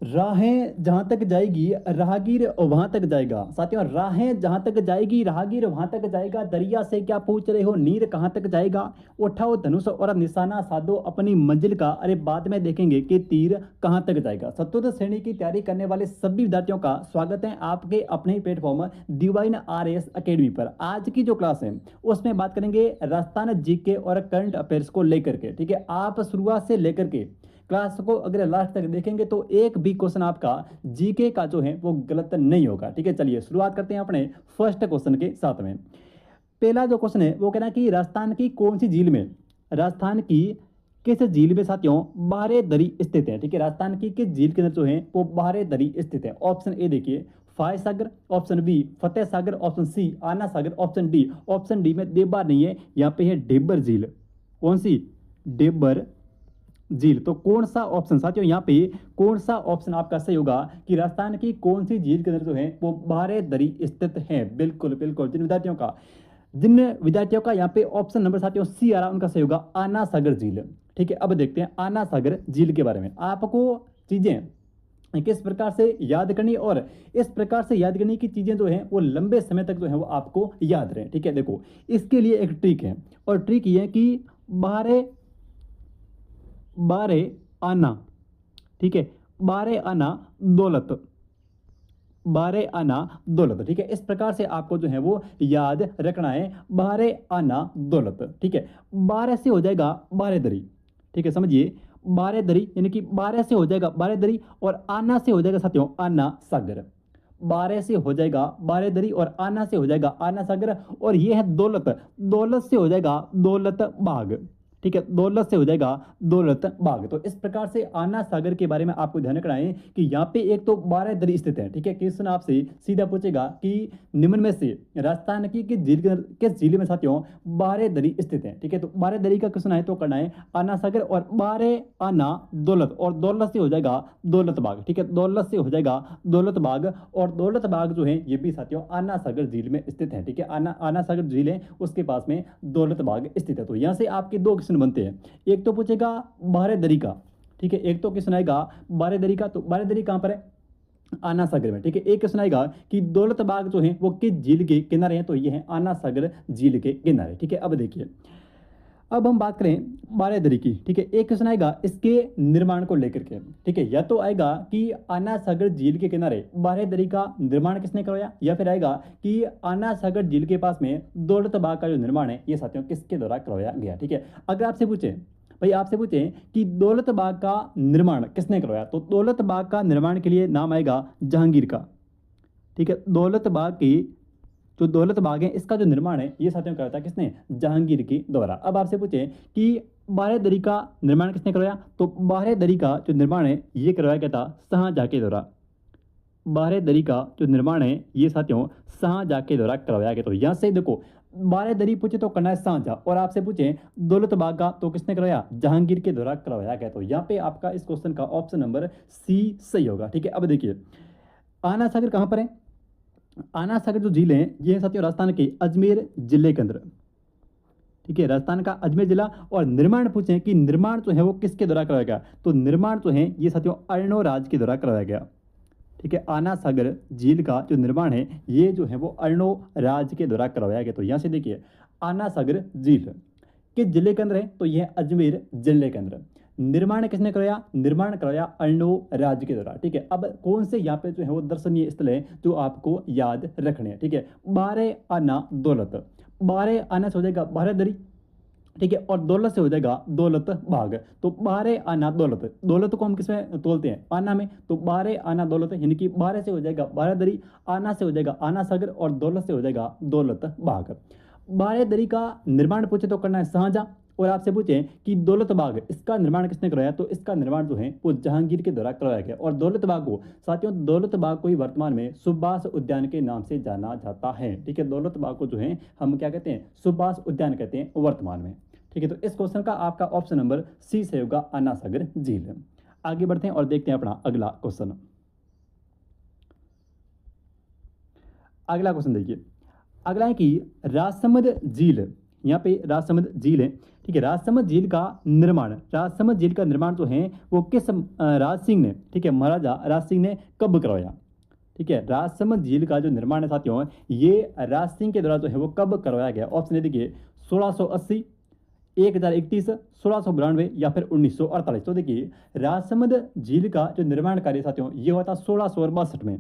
राहें जहां तक जाएगी राहगीर वहां तक जाएगा। साथियों, राहें जहां तक जाएगी राहगीर वहां तक जाएगा। दरिया से क्या पूछ रहे हो, नीर कहां तक जाएगा। उठाओ धनुष और निशाना साधो अपनी मंजिल का। अरे बाद में देखेंगे कि तीर कहां तक जाएगा। चतुर्थ श्रेणी की तैयारी करने वाले सभी विद्यार्थियों का स्वागत है आपके अपने ही प्लेटफॉर्म डिवाइन आरएस एकेडमी पर। आज की जो क्लास है उसमें बात करेंगे राजस्थान जीके और करंट अफेयर्स को लेकर के। ठीक है, आप शुरुआत से लेकर के क्लास को अगर लास्ट तक देखेंगे तो एक भी क्वेश्चन आपका जीके का जो है वो गलत नहीं होगा। ठीक है, चलिए शुरुआत करते हैं अपने फर्स्ट क्वेश्चन के साथ में। पहला जो क्वेश्चन है वो कहना कि राजस्थान की कौन सी झील में, राजस्थान की किस झील में साथियों बारह दरी स्थित है। ठीक है, राजस्थान की किस झील के अंदर जो है वो बारह दरी स्थित है। ऑप्शन ए देखिए फाय सागर, option B Fateh Sagar, option C आना सागर, ऑप्शन डी में देवबार नहीं है, यहाँ पे है डेबर झील। कौन सी, डेबर झील। तो कौन सा ऑप्शन साथियों यहाँ पे कौन सा ऑप्शन आपका सही होगा कि राजस्थान की कौन सी झील के अंदर जो है वो बारह दरी स्थित है। बिल्कुल बिल्कुल, जिन विद्यार्थियों का यहाँ पे ऑप्शन नंबर साथियों सी आ रहा है उनका सही होगा आना सागर झील। ठीक है, अब देखते हैं आना सागर झील के बारे में। आपको चीजें किस प्रकार से याद करनी और इस प्रकार से याद करने की चीजें जो है वो लंबे समय तक जो है वो आपको याद रहे। ठीक है, देखो इसके लिए एक ट्रिक है और ट्रिक ये है कि बारह बारह आना। ठीक है, बारह आना दौलत, बारह आना दौलत। ठीक है, इस प्रकार से आपको जो है वो याद रखना है, बारह आना दौलत। ठीक है, बारह से हो जाएगा बारह दरी। ठीक है, समझिए बारह दरी यानी कि बारह से हो जाएगा बारह दरी और आना से हो जाएगा साथियों आना सागर। बारह से हो जाएगा बारह दरी और आना से हो जाएगा आना सागर। और ये है दौलत, दौलत से हो जाएगा दौलत बाग। ठीक है, दौलत से हो जाएगा दौलत बाग। तो इस प्रकार से आना सागर के बारे में आपको ध्यान रखना है कि यहाँ पे एक तो बारह दरी स्थित है। ठीक है, क्वेश्चन आपसे सीधा पूछेगा कि निम्न में से राजस्थान की किस झील में साथियों बारह दरी स्थित है। ठीक है, तो बारह दरी का क्वेश्चन है तो करना है आना सागर और बारह आना दौलत और दौलत से हो जाएगा दौलत बाग। ठीक है, दौलत से हो जाएगा दौलत बाग और दौलत बाग जो है ये भी साथियों आना सागर झील में स्थित है। ठीक है, आना सागर झील है उसके पास में दौलत बाग स्थित है। तो यहाँ से आपके दो क्वेश्चन बनते हैं, एक तो पूछेगा बारह दरी का। ठीक है, एक तो क्वेश्चन आएगा बारह दरी का, तो बारह दरी कहां पर है, आना सागर में। ठीक है, एक क्वेश्चन आएगा कि दौलत बाग जो है वो किस झील के किनारे हैं, तो ये है आना सागर झील के किनारे। ठीक है, अब देखिए अब हम बात करें बारह दरी की। ठीक है, एक क्वेश्चन आएगा इसके निर्माण को लेकर के। ठीक है, या तो आएगा कि आना सागर झील के किनारे बारह दरी का निर्माण किसने करवाया, या फिर आएगा कि आना सागर झील के पास में दौलत बाग का जो निर्माण है ये साथियों किसके द्वारा करवाया गया। ठीक है, अगर आपसे पूछे भाई आपसे पूछे कि दौलत बाग का निर्माण किसने करवाया, तो दौलत बाग का निर्माण के लिए नाम आएगा जहांगीर का। ठीक है, दौलत बाग की जो दौलत बाग है इसका जो निर्माण है ये साथियों करवाया था किसने, जहांगीर के द्वारा। अब आपसे पूछे कि बारह दरी का निर्माण किसने करवाया, तो बारह दरी का जो निर्माण है ये करवाया गया था शाहजहां के द्वारा। बारह दरी का जो निर्माण है ये साथियों शाहजहां के द्वारा करवाया गया। तो यहाँ से देखो बारह दरी पूछे तो करना है शाहजहां और आपसे पूछे दौलत बाग का तो किसने करवाया, जहांगीर के द्वारा करवाया गया। तो यहाँ पे आपका इस क्वेश्चन का ऑप्शन नंबर सी सही होगा। ठीक है, अब देखिए आना सागर कहां पर है, आना सागर जो झील है ये है साथियों राजस्थान के अजमेर जिले के अंदर। ठीक है, राजस्थान का अजमेर जिला। और निर्माण पूछे कि निर्माण जो है वो किसके द्वारा करवाया गया, तो निर्माण जो है ये साथियों अर्णोराज के द्वारा करवाया गया। ठीक है, आना सागर झील का जो निर्माण है ये जो है वो अर्णोराज के द्वारा करवाया गया। तो यहाँ से देखिए आना सागर झील किस जिले के अंदर है, तो यह अजमेर जिले के अंदर। निर्माण किसने कराया, निर्माण कराया अर्णोराज के द्वारा। ठीक है, अब कौन से यहाँ पे जो है वो दर्शनीय स्थल है जो आपको याद रखने हैं। ठीक है, बारह आना दौलत, बारह आना से हो जाएगा बारह दरी। ठीक है, और दौलत से हो जाएगा दौलत बाग। तो बारह आना दौलत, दौलत को हम किसमें तोलते हैं, आना में। तो बारह आना दौलत यानी कि बारह से हो जाएगा बारह दरी, आना से हो जाएगा आना सागर और दौलत से हो जाएगा दौलत बाग। बारह दरी का निर्माण पूछे तो करना है शाहजहां और आपसे पूछे कि दौलत बाग इसका निर्माण किसने कराया, तो इसका निर्माण जो है वो जहांगीर के द्वारा करवाया गया। और दौलत बाग को साथियों दौलत बाग को ही वर्तमान में सुभाष उद्यान के नाम से जाना जाता है। ठीक है, दौलत बाग को जो है हम क्या कहते हैं, सुभाष उद्यान कहते हैं वर्तमान में। ठीक है, तो इस क्वेश्चन का आपका ऑप्शन नंबर सी से होगा आना सागर झील। आगे बढ़ते हैं और देखते हैं अपना अगला क्वेश्चन। अगला क्वेश्चन देखिए, अगला है कि राजसमंद झील, यहाँ पे राजसमंद झील है ठीक है, राजसमंद झील का निर्माण, राजसमंद झील का निर्माण जो है वो किस राज सिंह ने, ठीक है, महाराजा राज सिंह ने कब करवाया? ठीक है, राजसमंद झील का जो निर्माण है साथियों, ये राज सिंह के द्वारा जो है वो कब करवाया गया? ऑप्शन देखिए 1680, 1031, 1692 या फिर 1948। तो देखिए राजसमंद झील का जो निर्माण कार्य साथियों ये होता 1662 में।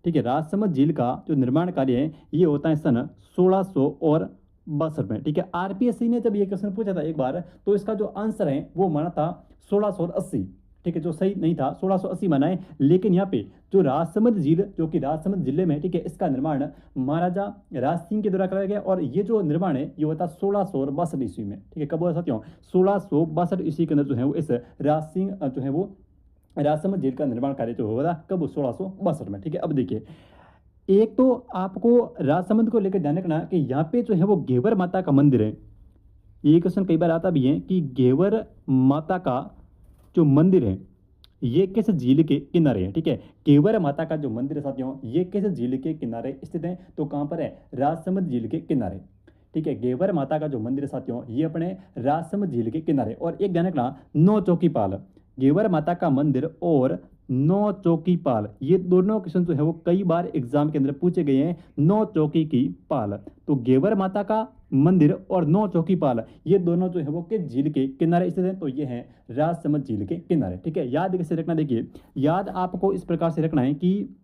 ठीक है, राजसमंद झील का जो निर्माण कार्य है ये होता है सन 1662 में। ठीक है, आरपीएससी ने जब ये क्वेश्चन पूछा था एक बार, तो इसका जो आंसर है वो माना था 1680। ठीक है, जो सही नहीं था 1680 माना है, लेकिन यहाँ पे जो राजसमंद झील जो कि राजसमंद जिले में, ठीक है, इसका निर्माण महाराजा राज सिंह के द्वारा कराया गया और ये जो निर्माण है ये होता 1662 ईस्वी में। ठीक है, कब हुआ साथियों? 1662 ईस्वी के अंदर जो है वो इस राज सिंह जो है वो राजसमंद झील का निर्माण कार्य जो हुआ था कब? 1662 में। ठीक है, अब देखिए एक तो आपको राजसमंद को लेकर ध्यान रखना कि यहाँ पे जो है वो घेवर माता का मंदिर है। ये क्वेश्चन कई बार आता भी है कि घेवर माता का जो मंदिर है ये किस झील के किनारे है? ठीक है, घेवर माता का जो मंदिर है साथियों ये किस झील के किनारे स्थित है? तो कहां पर है? राजसमंद झील के किनारे। ठीक है, घेवर माता का जो मंदिर है साथियों ये अपने राजसमंद झील के किनारे। और एक ध्यान रखना, नौ चौकीपाल, घेवर माता का मंदिर और नौ चौकी पाल, ये दोनों क्वेश्चन जो है वो कई बार एग्जाम के अंदर पूछे गए हैं। नौ चौकी की पाल, तो घेवर माता का मंदिर और नौ चौकी पाल ये दोनों जो है वो किस झील के किनारे स्थित है? तो ये है राजसमंद झील के किनारे। ठीक है, याद कैसे रखना? देखिए याद आपको इस प्रकार से रखना है कि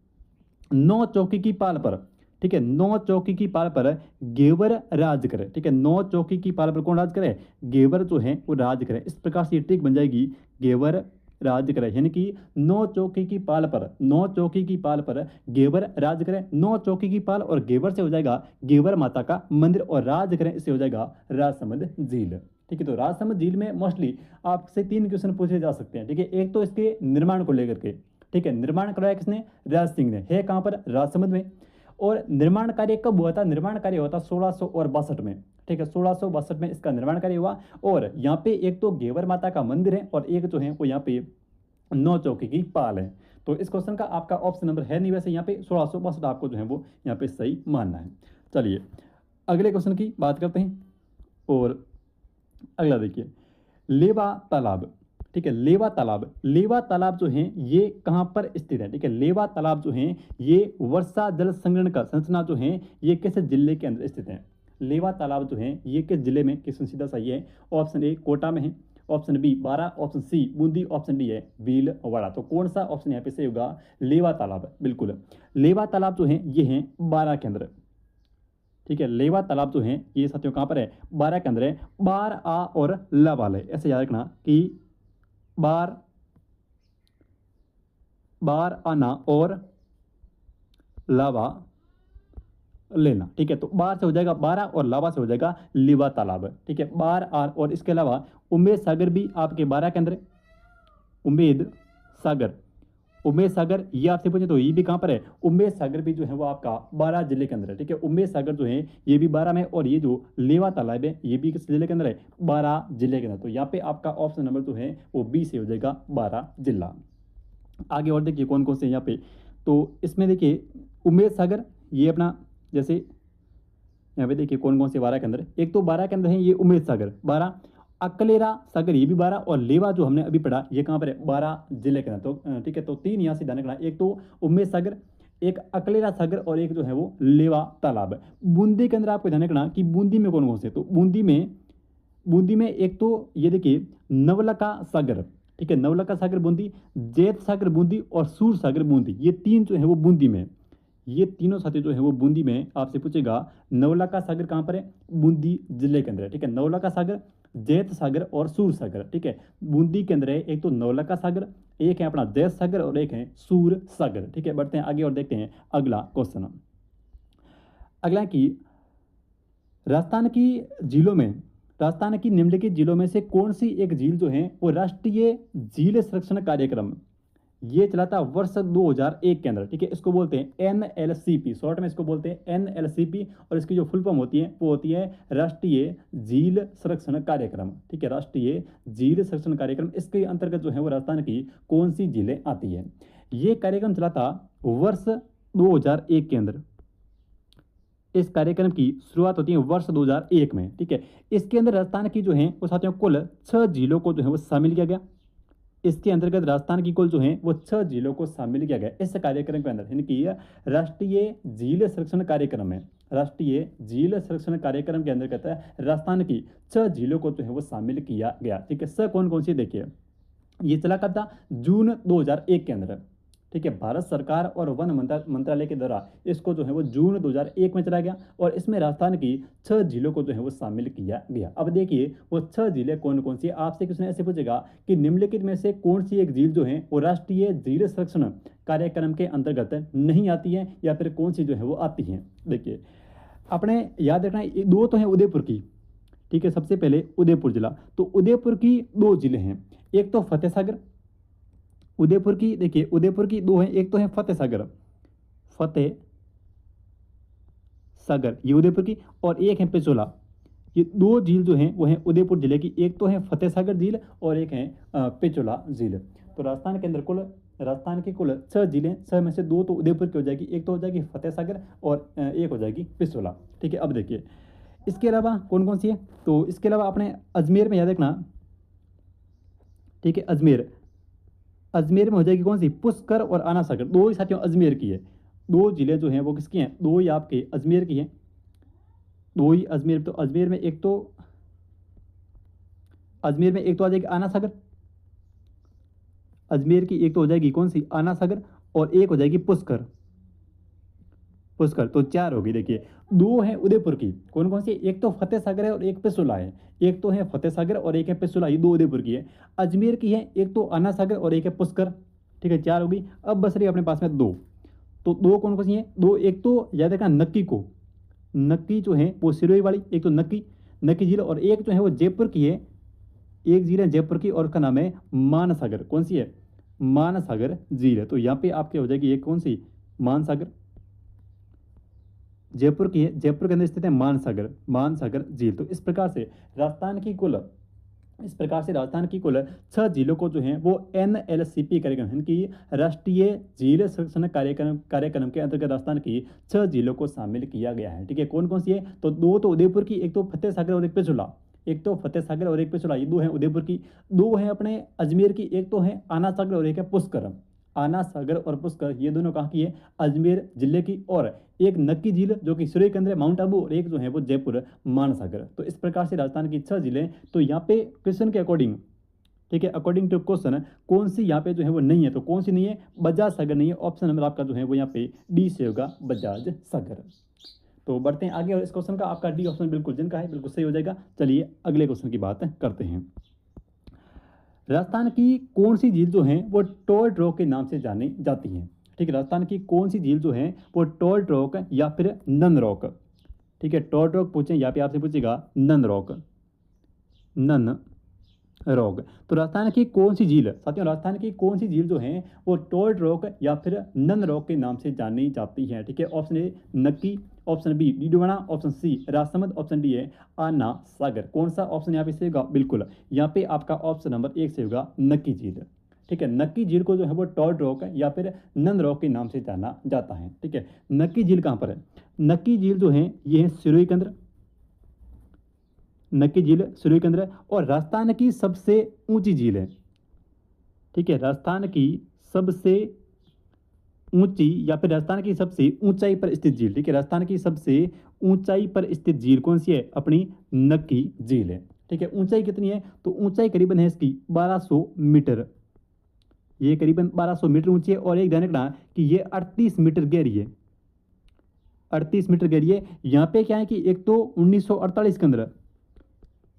नौ चौकी की पाल पर, ठीक है, नौ चौकी की पाल पर घेवर राज करे। ठीक है, नौ चौकी की पाल पर कौन राज करे? घेवर जो है वो राज करे। इस प्रकार से ये ट्रिक बन जाएगी, घेवर राज करे, यानी कि नौ चौकी की पाल पर, नौ चौकी की पाल पर घेवर राज करे। नौ चौकी की पाल और घेवर से हो जाएगा घेवर माता का मंदिर और राज करें इससे हो जाएगा राजसमंद झील। ठीक है, तो राजसमंद झील में मोस्टली आपसे 3 क्वेश्चन पूछे जा सकते हैं। ठीक है, एक तो इसके निर्माण को लेकर के, ठीक है, निर्माण करवाया किसने? राज सिंह ने। है कहां पर? राजसमंद में। और निर्माण कार्य कब हुआ था? निर्माण कार्य हुआ था 1662 में। ठीक है, 1662 में इसका निर्माण कार्य हुआ। और यहाँ पे एक तो घेवर माता का मंदिर है और एक जो है वो यहाँ पे नौ चौकी की पाल है। तो इस क्वेश्चन का आपका ऑप्शन नंबर है नहीं, वैसे यहाँ पे 1662 आपको जो है वो यहाँ पे सही मानना है। चलिए अगले क्वेश्चन की बात करते हैं। और अगला देखिए, लेवा तालाब। ठीक है, लेवा तालाब, लेवा तालाब जो है ये कहाँ पर स्थित है? ठीक है, लेवा तालाब जो है ये वर्षा जल संग्रहण का संरचना जो है ये किस जिले के अंदर स्थित है? लेवा तालाब जो है ये किस जिले में? क्वेश्चन सीधा सही है। ऑप्शन ए कोटा में है, option B Bara, option C Bundi, option D है भीलवाड़ा। तो कौन सा ऑप्शन यहाँ पे सही होगा? लेवा तालाब, बिल्कुल। लेवा तालाब जो है ये है बारा के अंदर। ठीक है, लेवा तालाब जो है ये साथियों कहाँ पर है? बारा के अंदर है। बार आ और ला वाले, ऐसे याद रखना कि बार, बार आना और लावा लेना। ठीक है, तो बार से हो जाएगा बारा और लावा से हो जाएगा लेवा तालाब। ठीक है, बार आर और इसके अलावा उमेद सागर भी आपके बारा के अंदर है। उमेद सागर, उमेद सागर ये आपसे पूछे तो ये भी कहाँ पर है? उमेद सागर भी जो है वो आपका 12 जिले के अंदर है। ठीक है, उमेद सागर जो है ये भी 12 में, और ये जो लेवा तालाब है ये भी किस जिले के अंदर है? 12 जिले के अंदर। तो यहाँ पे आपका ऑप्शन नंबर जो है वो बी से हो जाएगा 12 जिला। आगे और देखिए कौन कौन से यहाँ पे, तो इसमें देखिए उमेद सागर ये अपना, जैसे यहाँ पे देखिए कौन कौन से 12 के अंदर है। एक तो 12 के अंदर है ये उमेद सागर 12, अकलेरा सागर ये भी 12, और लेवा जो हमने अभी पढ़ा ये कहाँ पर है? 12 जिले के अंदर। तो ठीक है, तो 3 यहाँ से ध्यान रखना, एक तो उमेद सागर, एक अकलेरा सागर और एक जो है वो लेवा तालाब। बूंदी के अंदर आपको ध्यान रखना कि बूंदी में कौन कौन से, तो बूंदी में एक तो ये देखिए नवलखा सागर। ठीक है, नवलखा सागर बूंदी, जैत सागर बूंदी और सूर सागर बूंदी, ये 3 जो है वो बूंदी में। ये तीनों साथी जो है वो बूंदी में। आपसे पूछेगा नवलखा सागर कहाँ पर है? बूंदी जिले के अंदर है। ठीक है, नवलखा सागर, जैत सागर और सूर सागर। ठीक है, बूंदी के अंदर है एक तो नवलखा सागर, एक है अपना जैत सागर और एक है सूर सागर। ठीक है, बढ़ते हैं आगे और देखते हैं अगला क्वेश्चन। अगला की राजस्थान की झीलों में, राजस्थान की निम्नलिखित झीलों में से कौन सी एक झील जो है वो राष्ट्रीय झील संरक्षण कार्यक्रम ये चला था वर्ष 2001 के अंदर। ठीक है, इसको बोलते हैं NLCP, शॉर्ट में इसको बोलते हैं NLCP, और इसकी जो फुल फॉर्म होती है वो होती है राष्ट्रीय झील संरक्षण कार्यक्रम। ठीक है, राष्ट्रीय झील संरक्षण कार्यक्रम, इसके अंतर्गत जो है वो राजस्थान की कौन सी झीलें आती है? ये कार्यक्रम चला था वर्ष 2001 के अंदर। इस कार्यक्रम की शुरुआत होती है वर्ष 2001 में। ठीक है, इसके अंदर राजस्थान की जो है वो साथियों कुल 6 जिलों को जो है वो शामिल किया गया। इसके अंतर्गत राजस्थान की कुल जो है वो 6 जिलों को शामिल किया गया इस कार्यक्रम के अंदर, यानी कि राष्ट्रीय झील संरक्षण कार्यक्रम है। राष्ट्रीय झील संरक्षण कार्यक्रम के अंतर्गत राजस्थान की 6 जिलों को जो है वो शामिल किया गया। ठीक है, सर कौन कौन सी देखिए, ये चला कब था, जून 2001 के अंदर। ठीक है, भारत सरकार और वन मंत्रालय के द्वारा इसको जो है वो जून 2001 में चला गया और इसमें राजस्थान की 6 जिलों को जो है वो शामिल किया गया। अब देखिए वो 6 जिले कौन कौन सी, आपसे किसने ऐसे पूछेगा कि निम्नलिखित में से कौन सी एक झील जो है वो राष्ट्रीय झील संरक्षण कार्यक्रम के अंतर्गत नहीं आती है या फिर कौन सी जो है वो आती है। देखिए अपने याद रखना, दो तो है उदयपुर की। ठीक है, सबसे पहले उदयपुर जिला, तो उदयपुर की 2 जिले हैं, एक तो फतेह सागर, उदयपुर की देखिए उदयपुर की 2 हैं, एक तो है फतेह सागर, फतेह सागर ये उदयपुर की, और एक है पिछोला। ये 2 झील जो हैं वो हैं उदयपुर जिले की, एक तो है फतेह सागर झील और एक है पिछोला झील। तो राजस्थान के अंदर राजस्थान की कुल 6 झीलें, 6 में से 2 तो उदयपुर की हो जाएगी, एक तो हो जाएगी फतेह सागर और एक हो जाएगी पिछोला। ठीक है, अब देखिए इसके अलावा कौन कौन सी है, तो इसके अलावा अपने अजमेर में याद रखना। ठीक है, अजमेर में हो जाएगी कौन सी, पुष्कर और आना सागर, 2 ही साथियों अजमेर की है। 2 जिले जो हैं वो किसकी हैं, 2 ही आपके अजमेर की हैं, 2 ही अजमेर। तो अजमेर में एक तो आ जाएगी आना सागर, अजमेर की एक तो हो जाएगी कौन सी, आना सागर, और एक हो जाएगी पुष्कर। तो 4 होगी। देखिए 2 हैं उदयपुर की, कौन कौन सी, एक तो फतेह सागर है और एक पिछोला है, एक तो है फतेह सागर और एक है पिछोला, ये 2 उदयपुर की है। अजमेर की है एक तो आना सागर और एक है पुष्कर। ठीक है, 4 होगी। अब बस रही अपने पास में 2, तो 2 कौन कौन सी हैं, 2 एक तो याद रखना नक्की जो है वो सिरोही वाली, एक तो नक्की झील, और एक जो है वो जयपुर की है, एक झील है जयपुर की और उसका नाम है मानसागर। कौन सी है, मानसागर झील है। तो यहाँ पे आपके हो जाएगी एक कौन सी, मानसागर, जयपुर की है, जयपुर के अंदर स्थित है मानसागर झील। तो इस प्रकार से राजस्थान की कुल 6 जिलों को जो है वो NLCP कार्यक्रम, यानी कि राष्ट्रीय झील संरक्षण कार्यक्रम के अंतर्गत राजस्थान की 6 जिलों को शामिल किया गया है। ठीक है, कौन कौन सी है, तो 2 तो उदयपुर की, एक तो फतेह सागर और एक पिछोला, ये 2 हैं उदयपुर की। 2 हैं अपने अजमेर की, एक तो है आना सागर और एक है पुष्कर। आना सागर और पुष्कर ये दोनों कहाँ की है, अजमेर जिले की, और एक नक्की झील जो कि सूर्य केंद्र है माउंट आबू, और एक जो है वो जयपुर मानसागर। तो इस प्रकार से राजस्थान की 6 जिले। तो यहाँ पे क्वेश्चन के अकॉर्डिंग, ठीक है, अकॉर्डिंग टू क्वेश्चन कौन सी यहाँ पे जो है वो नहीं है, तो कौन सी नहीं है, बजाज सागर नहीं है। ऑप्शन नंबर आपका जो है वो यहाँ पे डी से होगा, बजाज सागर। तो बढ़ते हैं आगे, और इस क्वेश्चन का आपका डी ऑप्शन बिल्कुल जिनका है बिल्कुल सही हो जाएगा। चलिए अगले क्वेश्चन की बात करते हैं। राजस्थान की कौन सी झील जो है वो टॉय ट्रॉक के नाम से जानी जाती है। ठीक है, राजस्थान की कौन सी झील जो है वो टॉय ट्रॉक या फिर नन रॉक। ठीक है, टॉय ट्रॉक पूछे, यहाँ पे आपसे पूछेगा नन रॉक। तो राजस्थान की कौन सी झील, साथियों राजस्थान की कौन सी झील जो है वो टॉय ट्रॉक या फिर नन रॉक के नाम से जानी जाती है। ठीक है, option A Nakki, option B Didwana, option C Rajsamand, option D है आना सागर। कौन सा ऑप्शन यहाँ पे से होगा, बिल्कुल यहाँ पे आपका ऑप्शन नंबर 1 से होगा नक्की झील। ठीक है, नक्की झील को जो है वो टॉय रॉक या फिर नन रॉक के नाम से जाना जाता है। ठीक है, नक्की झील कहाँ पर है, नक्की झील जो है ये है सिरोही केंद्र, नक्की झील सिरोही केंद्र है, और राजस्थान की सबसे ऊंची झील है। ठीक है, राजस्थान की सबसे ऊंची या फिर राजस्थान की सबसे ऊंचाई पर स्थित झील। ठीक है, राजस्थान की सबसे ऊंचाई पर स्थित झील कौन सी है, अपनी नक्की झील है। ठीक है, ऊंचाई कितनी है, तो ऊंचाई करीबन है इसकी 1200 मीटर, ये करीबन 1200 मीटर ऊंची है, और एक ध्यान रखना कि ये 38 मीटर गहरी है, 38 मीटर गहरी है। यहाँ पे क्या है कि एक तो 1948 के अंदर,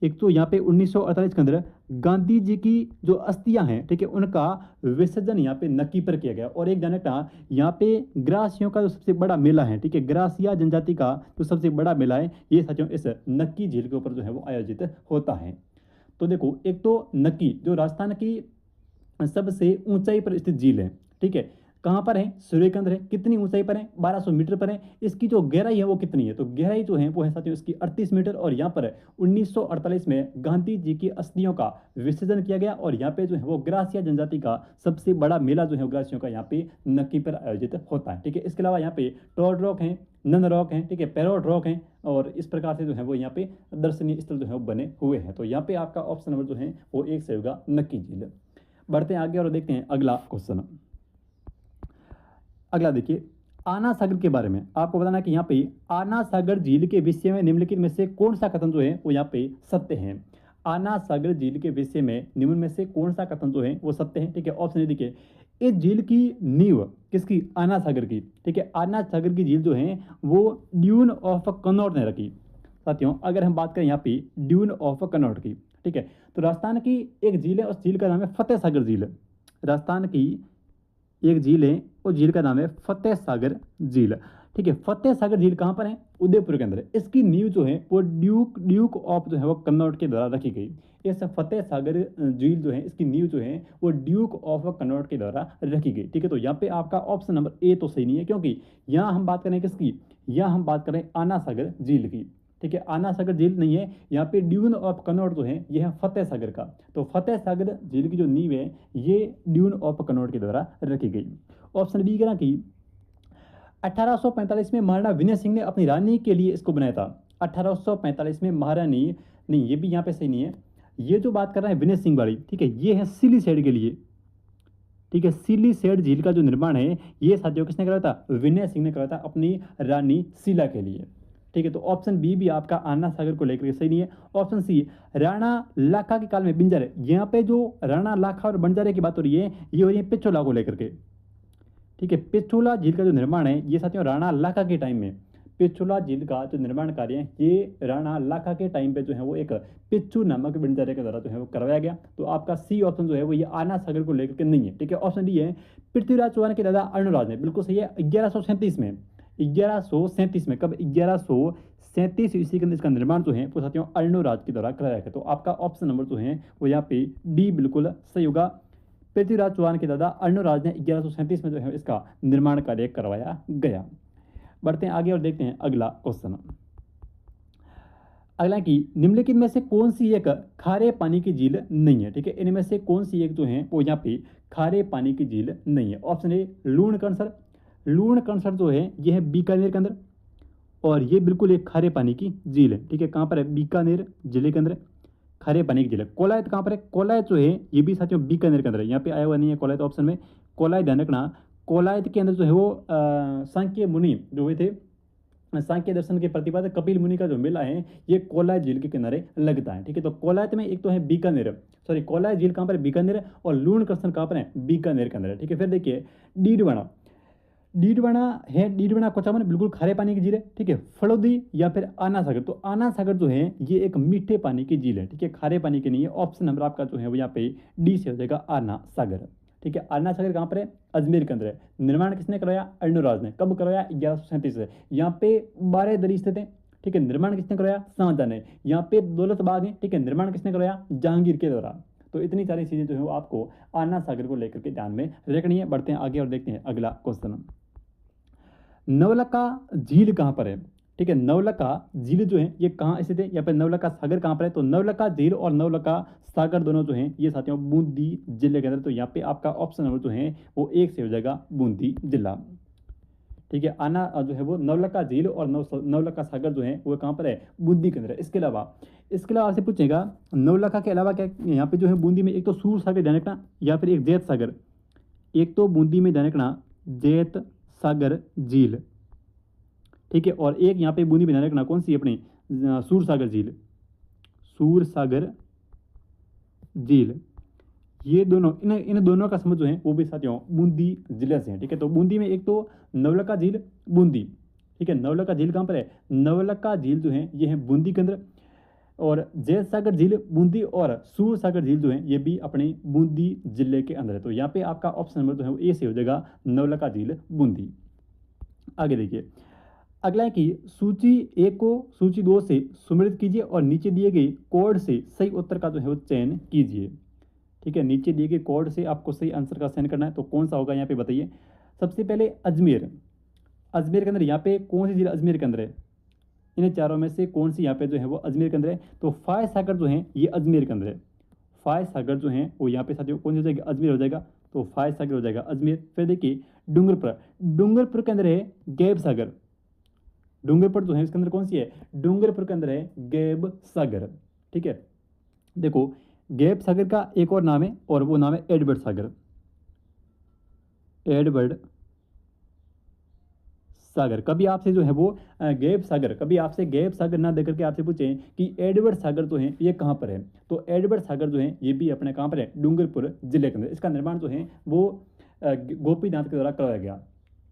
एक तो यहाँ पे 1948 के अंदर गांधी जी की जो अस्थियां हैं, ठीक है, उनका विसर्जन यहाँ पे नक्की पर किया गया। और एक जाने का यहाँ पे ग्रासियों का जो सबसे बड़ा मेला है, ठीक है, ग्रासिया जनजाति का जो सबसे बड़ा मेला है, ये साथियों इस नक्की झील के ऊपर जो है वो आयोजित होता है। तो देखो, एक तो नक्की जो राजस्थान की सबसे ऊंचाई पर स्थित झील है, ठीक है, कहाँ पर है, सूर्यकेंद्र है, कितनी ऊंचाई पर है, 1200 मीटर पर है। इसकी जो गहराई है वो कितनी है, तो गहराई जो है वो है साथियों इसकी 38 मीटर। और यहाँ पर 1948 में गांधी जी की अस्थियों का विसर्जन किया गया, और यहाँ पे जो है वो ग्रासिया जनजाति का सबसे बड़ा मेला जो है ग्रासियों का यहाँ पे नक्की पर आयोजित होता है। ठीक है, इसके अलावा यहाँ पे टॉय रॉक है, नन रॉक हैं, ठीक है, पैरोट रॉक हैं, और इस प्रकार से जो है वो यहाँ पे दर्शनीय स्थल जो है वो बने हुए हैं। तो यहाँ पे आपका ऑप्शन नंबर जो है वो 1 सही होगा, नक्की झील। बढ़ते हैं आगे और देखते हैं अगला क्वेश्चन। अगला देखिए, आना सागर के बारे में आपको बताना है कि यहाँ पे आना सागर झील के विषय में निम्नलिखित में से कौन सा कथन जो है वो यहाँ पे सत्य है। आना सागर झील के विषय में निम्न में से कौन सा कथन जो है वो सत्य है, ठीक है। ऑप्शन देखिए, इस झील की नींव किसकी, आना सागर की, ठीक है। आना सागर की झील जो है वो ड्यून ऑफ कनौज ने रखी। साथियों अगर हम बात करें यहाँ पे ड्यून ऑफ कनौज की, ठीक है, तो राजस्थान की एक झील है, उस झील का नाम है फतेह सागर झील। राजस्थान की एक झील है, उस झील का नाम है फतेह सागर झील, ठीक है। फतेह सागर झील कहाँ पर है, उदयपुर के अंदर है। इसकी नींव जो है वो ड्यूक ऑफ जो है वो कन्नौज के द्वारा रखी गई। इस फतेह सागर झील जो है इसकी नींव जो है वो ड्यूक ऑफ कन्नौज के द्वारा रखी गई, ठीक है। तो यहाँ पे आपका ऑप्शन नंबर ए तो सही नहीं है, क्योंकि यहाँ हम बात करें किसकी, यहाँ हम बात करें आना सागर झील की, ठीक है। आना सागर झील नहीं है, यहाँ पे ड्यून ऑफ कनौज जो है ये है फतेह सागर का। तो फतेह सागर झील की जो नींव है ये ड्यून ऑफ कनौज के द्वारा रखी गई। ऑप्शन बी कहना कि 1845 में महाराणा विनय सिंह ने अपनी रानी के लिए इसको बनाया था। 1845 में महारानी, नहीं ये भी यहाँ पे सही नहीं है, ये जो बात कर रहा है विनय सिंह वाली, ठीक है, ये है सिलीसेड के लिए, ठीक है। सिलीसेड झील का जो निर्माण है ये साथियों किसने कराया था, विनय सिंह ने कराया था अपनी रानी शीला के लिए, ठीक है। तो ऑप्शन बी भी आपका आना सागर को लेकर सही नहीं है। ऑप्शन सी, राणा लाखा के काल में बिंजर, यहाँ पे जो राणा लाखा और बंजारे की बात हो रही है ये हो रही है पिछोला को लेकर के, ठीक है। पिछोला झील का जो निर्माण है ये साथियों राणा लाखा के टाइम में, पिछोला झील का जो निर्माण कार्य है ये राणा लाखा के टाइम पे जो है वो एक पिच्चू नामक बंजारे के द्वारा जो है वो करवाया गया। तो आपका सी ऑप्शन जो है वो ये आना सागर को लेकर के नहीं है, ठीक है। ऑप्शन डी है, पृथ्वीराज चौहान के दादा अर्णराज ने, बिल्कुल सही है, 1137 में, 1137 में, कब, 1137 ईस्वी के अंदर इसका निर्माण जो है वो साथियों अर्णोराज के द्वारा कराया गया। तो आपका ऑप्शन नंबर जो है वो यहाँ पे डी बिल्कुल सही होगा। पृथ्वीराज चौहान के दादा अर्णोराज ने 1137 में जो है इसका निर्माण कार्य करवाया गया। बढ़ते हैं आगे और देखते हैं अगला क्वेश्चन। अगला कि निम्नलिखित में से कौन सी एक खारे पानी की झील नहीं है, ठीक है। इनमें से कौन सी एक जो है वो यहाँ पे खारे पानी की झील नहीं है। ऑप्शन ए, लूणकरणसर। लूणकरणसर जो है ये है बीकानेर के अंदर, और ये बिल्कुल एक खारे पानी की झील है, ठीक है। कहाँ पर है, बीकानेर जिले के अंदर खारे पानी की झील है। कोलायत कहाँ पर है, कोलायत जो है ये भी साथियों बीकानेर के अंदर है, यहाँ पे आया हुआ नहीं है कोलायत ऑप्शन में। कोलायत ध्यान रखना, कोलायत के अंदर जो है वो सांख्य मुनि जो हुए थे, सांख्य दर्शन के प्रतिपादक कपिल मुनि का जो मेला है ये कोलायत झील के किनारे लगता है, ठीक है। तो कोलायत में एक तो है बीकानेर, सॉरी कोलायत झील कहाँ पर है, बीकानेर, और लूणकरणसर कहाँ पर है, बीकानेर के अंदर है, ठीक है। फिर देखिए डीडवाना, डीडवाना है, डीडवाना कोचामन बिल्कुल खारे पानी की झील है, ठीक है। फलोदी या फिर आना सागर, तो आना सागर जो है ये एक मीठे पानी की झील है, ठीक है, खारे पानी की नहीं है। ऑप्शन नंबर आपका जो है वो यहाँ पे डी से हो जाएगा, आना सागर, ठीक है। आना सागर कहाँ पर है, अजमेर के अंदर है। निर्माण किसने करवाया, अर्णोराज ने। कब करवाया, 1137 से। यहाँ पे 12 दरी स्थित है, ठीक है। निर्माण किसने करवाया, शाहजहां ने। यहाँ पे दौलत बाग है, ठीक है। निर्माण किसने करवाया, जहांगीर के द्वारा। तो इतनी सारी चीजें जो है वो आपको आना सागर को लेकर के ध्यान में रखनी है। बढ़ते हैं आगे और देखते हैं अगला क्वेश्चन। नवलखा झील कहाँ पर है, ठीक है। नवलखा झील जो है ये कहाँ स्थित है, या फिर नवलखा सागर कहाँ पर है, तो नवलखा झील और नवलखा सागर दोनों जो हैं ये साथियों बूंदी जिले के अंदर। तो यहाँ पे आपका ऑप्शन नंबर जो है वो 1 से हो जाएगा, बूंदी जिला, ठीक है। आना जो है वो नवलखा झील और नवलखा सागर जो है वो कहाँ पर है, बूंदी के अंदर है। इसके अलावा आपसे पूछेगा नवलखा के अलावा क्या यहाँ पे जो है बूंदी में एक तो सूर सागर ध्यान रखना, या फिर एक जैत सागर, एक तो बूंदी में ध्यान रखना जैत सागर झील, ठीक है। और एक यहाँ पे बूंदी में ध्यान रखना कौन सी अपनी सूर सागर झील, सूर सागर झील। ये दोनों इन दोनों का समझ जो है वो भी साथियों बूंदी जिले से है, ठीक है। तो बूंदी में एक तो नवलखा झील बूंदी, ठीक है। नवलखा झील कहाँ पर है, नवलखा झील जो है ये है बूंदी के अंदर, और जैत सागर झील बूंदी, और सूर सागर झील जो है ये भी अपने बूंदी जिले के अंदर है। तो यहाँ पे आपका ऑप्शन नंबर जो है वो ए से हो जाएगा, नवलखा झील बूंदी। आगे देखिए अगला है कि सूची 1 को सूची 2 से सुमेलित कीजिए और नीचे दिए गए कोड से सही उत्तर का जो है वो चयन कीजिए, ठीक है। नीचे दिए गए कोड से आपको सही आंसर का चयन करना है, तो कौन सा होगा यहाँ पे बताइए। सबसे पहले अजमेर, अजमेर के अंदर यहाँ पे कौन सी झील अजमेर के अंदर है, इन चारों में से कौन सी यहाँ पे जो है वो अजमेर के अंदर है, तो फाय सागर जो है ये अजमेर के अंदर है। फाय सागर जो है वो यहाँ पे साथियों कौन सी हो जाएगी, अजमेर हो जाएगा, तो फाय सागर हो जाएगा अजमेर। फिर देखिए डूंगरपुर, डूंगरपुर के अंदर है गैब सागर, डूंगरपुर जो है इसके अंदर कौन सी है, डूंगरपुर के अंदर है गैब सागर। ठीक है, देखो गैब सागर का एक और नाम है और वो नाम है एडवर्ड सागर। एडवर्ड सागर, कभी आपसे जो है वो गैब सागर, कभी आपसे गैब सागर ना देकर के आपसे पूछें कि एडवर्ड सागर जो है ये कहाँ पर है, तो एडवर्ड सागर जो है ये भी अपने कहाँ पर है, डूंगरपुर जिले के अंदर। इसका निर्माण जो है वो गोपीनाथ के द्वारा करवाया गया।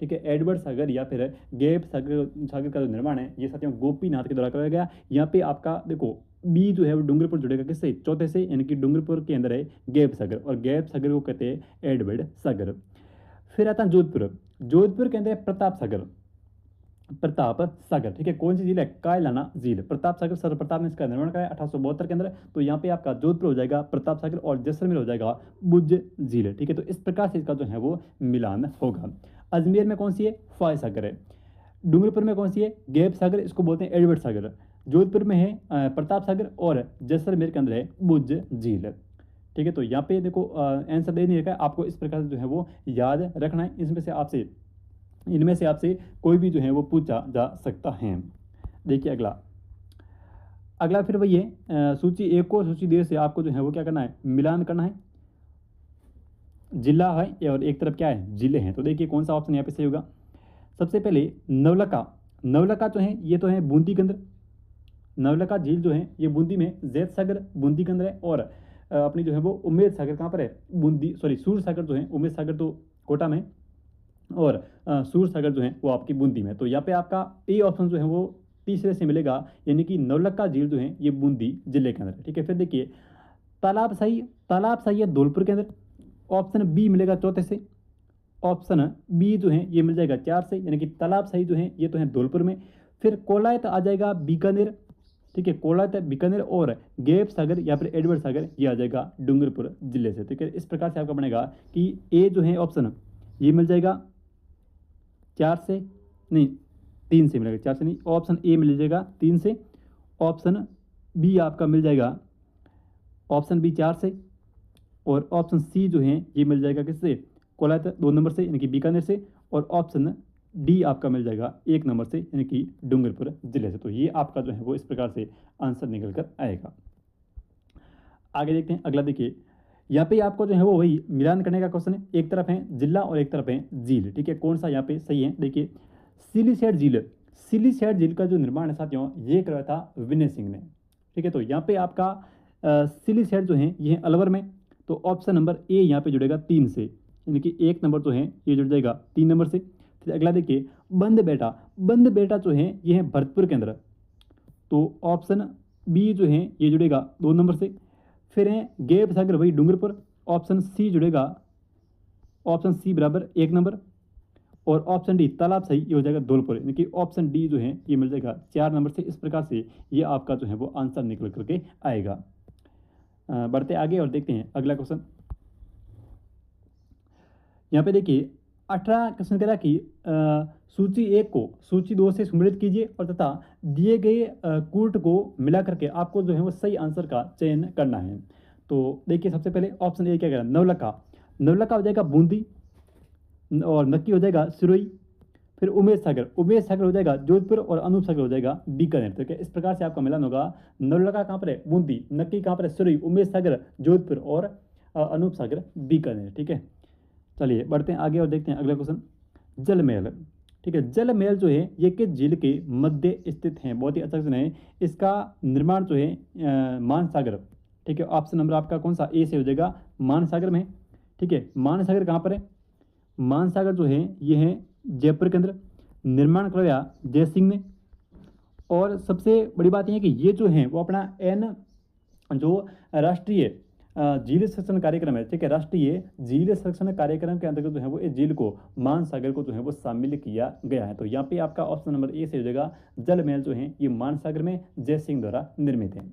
ठीक है, एडवर्ड सागर या फिर गैब सागर का जो निर्माण है ये साथियों गोपीनाथ के द्वारा करवाया गया। यहाँ पे आपका देखो बी जो है वो डूंगरपुर जुड़ेगा किससे, चौथे से, यानी कि डूंगरपुर के अंदर है गैब सागर और गैब सागर को कहते हैं एडवर्ड सागर। फिर आता है जोधपुर। जोधपुर के अंदर है प्रताप सागर। प्रताप सागर, ठीक है, कौन सी झील है, कायलाना झील। प्रताप सागर सर प्रताप ने इसका निर्माण कराया 1872 के अंदर। तो यहाँ पे आपका जोधपुर हो जाएगा प्रताप सागर और जैसलमेर हो जाएगा बुज झील। ठीक है, तो इस प्रकार से इसका जो है वो मिलान होगा। अजमेर में कौन सी है, फाय सागर है। डूंगरपुर में कौन सी है, गैब सागर, इसको बोलते हैं एडवर्ड सागर। जोधपुर में है प्रताप सागर और जैसलमेर के अंदर है बुज झील। ठीक है, तो यहाँ पे देखो आंसर दे नहीं रखा है, आपको इस प्रकार से जो है वो याद रखना है। इनमें से आपसे कोई भी जो है वो पूछा जा सकता है। देखिए अगला फिर वही है सूची एक और सूची दो से आपको जो है वो क्या करना है, मिलान करना है। जिला है और एक तरफ क्या है, जिले हैं। तो देखिए कौन सा ऑप्शन यहाँ पे सही होगा। सबसे पहले नवलखा। नवलखा जो है ये तो है बूंदी के अंदर। नवलखा झील जो है ये बूंदी में, जैत सागर बूंदी के अंदर है और अपनी जो है वो उमेद सागर कहाँ पर है, बूंदी, सॉरी सूर सागर जो है, उमेद सागर तो कोटा में और सूर सागर जो है वो आपकी बूंदी में। तो यहाँ पे आपका ए ऑप्शन जो है वो तीसरे से मिलेगा, यानी कि नवलखा झील जो है ये बूंदी जिले के अंदर। ठीक है, फिर देखिए तालाब सही है धौलपुर के अंदर। ऑप्शन बी मिलेगा चौथे से। ऑप्शन बी जो है ये मिल जाएगा 4 से, यानी कि तालाब सही जो है ये तो है धौलपुर में। फिर कोलायत आ जाएगा बीकानेर। ठीक है, कोलायत बीकानेर और गैब सागर या फिर एडवर्ड सागर ये आ जाएगा डूंगरपुर जिले से। ठीक है, इस प्रकार से आपका बनेगा कि ए जो है ऑप्शन ये मिल जाएगा 4 से, नहीं 3 से मिलेगा, 4 से नहीं, ऑप्शन ए मिल जाएगा 3 से। ऑप्शन बी आपका मिल जाएगा, ऑप्शन बी 4 से और ऑप्शन सी जो है ये मिल जाएगा किससे, कोलायत 2 नंबर से, यानी कि बीकानेर से। और ऑप्शन डी आपका मिल जाएगा 1 नंबर से, यानी कि डूंगरपुर जिले से। तो ये आपका जो है वो इस प्रकार से आंसर निकल कर आएगा। आगे देखते हैं अगला। देखिए यहाँ पे आपको जो है वो वही मिलान करने का क्वेश्चन है। एक तरफ है जिला और एक तरफ है झील। ठीक है, कौन सा यहाँ पे सही है, देखिए सिलीसैट झील। सिलीसैट झील का जो निर्माण है साथियों ये करवाया था विनय सिंह ने। ठीक है, तो यहाँ पे आपका सिलीसैट जो है ये है अलवर में। तो ऑप्शन नंबर ए यहाँ पे जुड़ेगा 3 से, यानी कि 1 नंबर जो है ये जुड़ जाएगा 3 नंबर से। फिर अगला देखिए बंद बेटा जो है ये है भरतपुर के अंदर। तो ऑप्शन बी जो है ये जुड़ेगा 2 नंबर से। फिर है गैब सागर वही डूंगरपुर। ऑप्शन सी जुड़ेगा, ऑप्शन सी बराबर 1 नंबर। और ऑप्शन डी तालाब सही ये हो जाएगा धौलपुर, यानी कि ऑप्शन डी जो है ये मिल जाएगा 4 नंबर से। इस प्रकार से ये आपका जो है वो आंसर निकल करके आएगा। बढ़ते आगे और देखते हैं अगला क्वेश्चन। यहाँ पे देखिए 18 क्वेश्चन कह रहा कि सूची 1 को सूची 2 से सम्मिलित कीजिए और तथा दिए गए कूट को मिला करके आपको जो है वो सही आंसर का चयन करना है। तो देखिए सबसे पहले ऑप्शन ए क्या कह रहा है, नवलखा हो जाएगा बूंदी और नक्की हो जाएगा सिरोही। फिर उमेश सागर हो जाएगा जोधपुर और अनूप सागर हो जाएगा बीकानेर। तो क्या इस प्रकार से आपका मिलान होगा। नवलखा कहाँ पर है, बूंदी। नक्की कहाँ पर है, सिरोही। उमेश सागर जोधपुर और अनूप सागर बीकानेर। ठीक है, चलिए बढ़ते हैं आगे और देखते हैं अगला क्वेश्चन। जल महल। ठीक है, जल महल जो है ये किस झील के मध्य स्थित है, बहुत ही अच्छा क्वेश्चन है। इसका निर्माण जो है मानसागर। ठीक है, ऑप्शन नंबर आपका कौन सा, ए से हो जाएगा मानसागर में। ठीक है, मानसागर कहाँ पर है, मानसागर जो है ये है जयपुर के अंदर। निर्माण करवाया जय सिंह ने। और सबसे बड़ी बात यह है कि ये जो है वो अपना जो राष्ट्रीय झील संरक्षण कार्यक्रम है। ठीक है, राष्ट्रीय झील संरक्षण कार्यक्रम के अंतर्गत जो है वो इस झील को मानसागर को जो है वो शामिल किया गया है। तो यहाँ पे आपका ऑप्शन नंबर ए से हो जाएगा। जल महल जो है ये मानसागर में जय सिंह द्वारा निर्मित है।